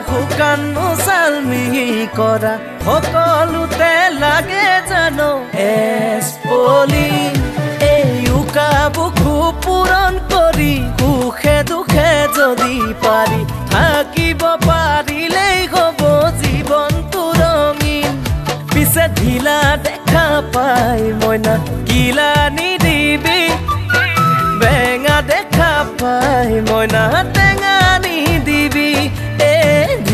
শুকান মুছাল মিহি কৰা সকলোতে লাগে জানো এছপলি এই উকা বুকু পূৰণ কৰি সুখে দুখে যদি পাৰি থাকিব পাৰিলেই হ'ব জীৱনটো ৰঙীন পিছে ঢিলা দেখা পাই মইনা কিলা নিদিবি বেঙা দেখা পাই মইনা টেঙা নিদিবি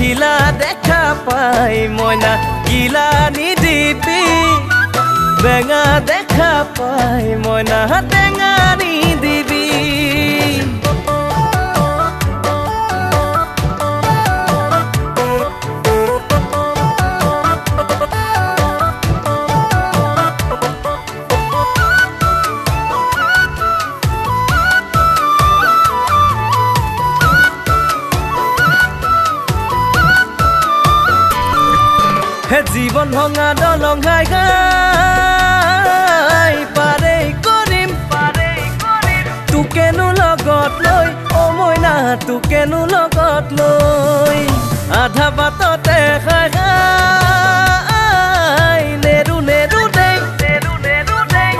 ঢিলা দেখা পাই মইনা কিলা নিদিবি বেঙা দেখা পাই মইনা টেঙা নিদিবি জীবন ভঙা দলং ঘাই ঘাই পাৰে কৰিম তোকেনো লগত লৈ অ মইনা তোকেনো লগত লৈ আধা বাটতে খাই খাই নেৰু নেৰু দেই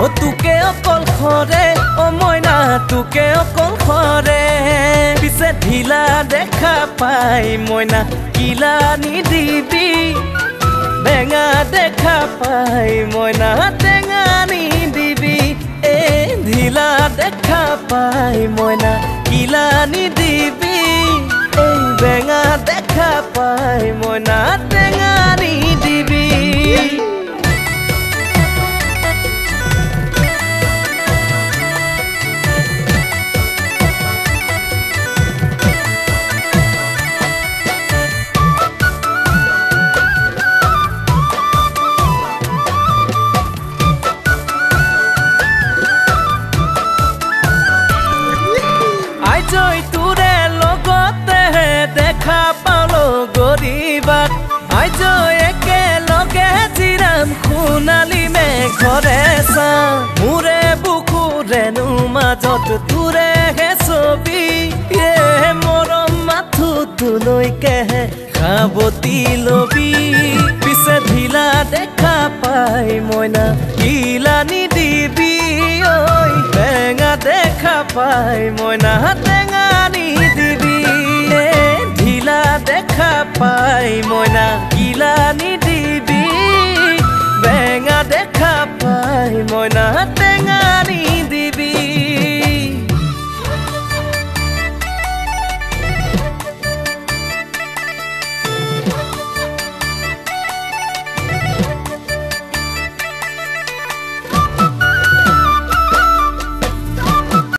অ তোকে অকল খৰে অ মইনা তোকে অকল খৰে পিছে ঢিলা দেখা পাই মইনা কিলা নিদিবি বেঙা দেখা পাই মইনা টেঙা নিদিবি ঢিলা দেখা পাই মইনা কিলা নিদিবি বেঙা দেখা পাই মইনা টেঙা নিদিবি জয় তোৰে লগতে দেখা পালো গৰিবাত আজ একেলগে জিৰাম সোণালী মেঘৰে চা মোৰে বুকুৰেনো মাজত তোৰেহে ছবি মৰম মাথোটোলৈকেহে সাৱতি লবি পিছে ঢিলা দেখা পাই মইনা কিলা নিদিবি ঐ বেঙা দেখা পাই মইনা টেঙা নিদিবি ঢিলা দেখা পাই মইনা কিলা নিদিবি বেঙা দেখা পাই মইনা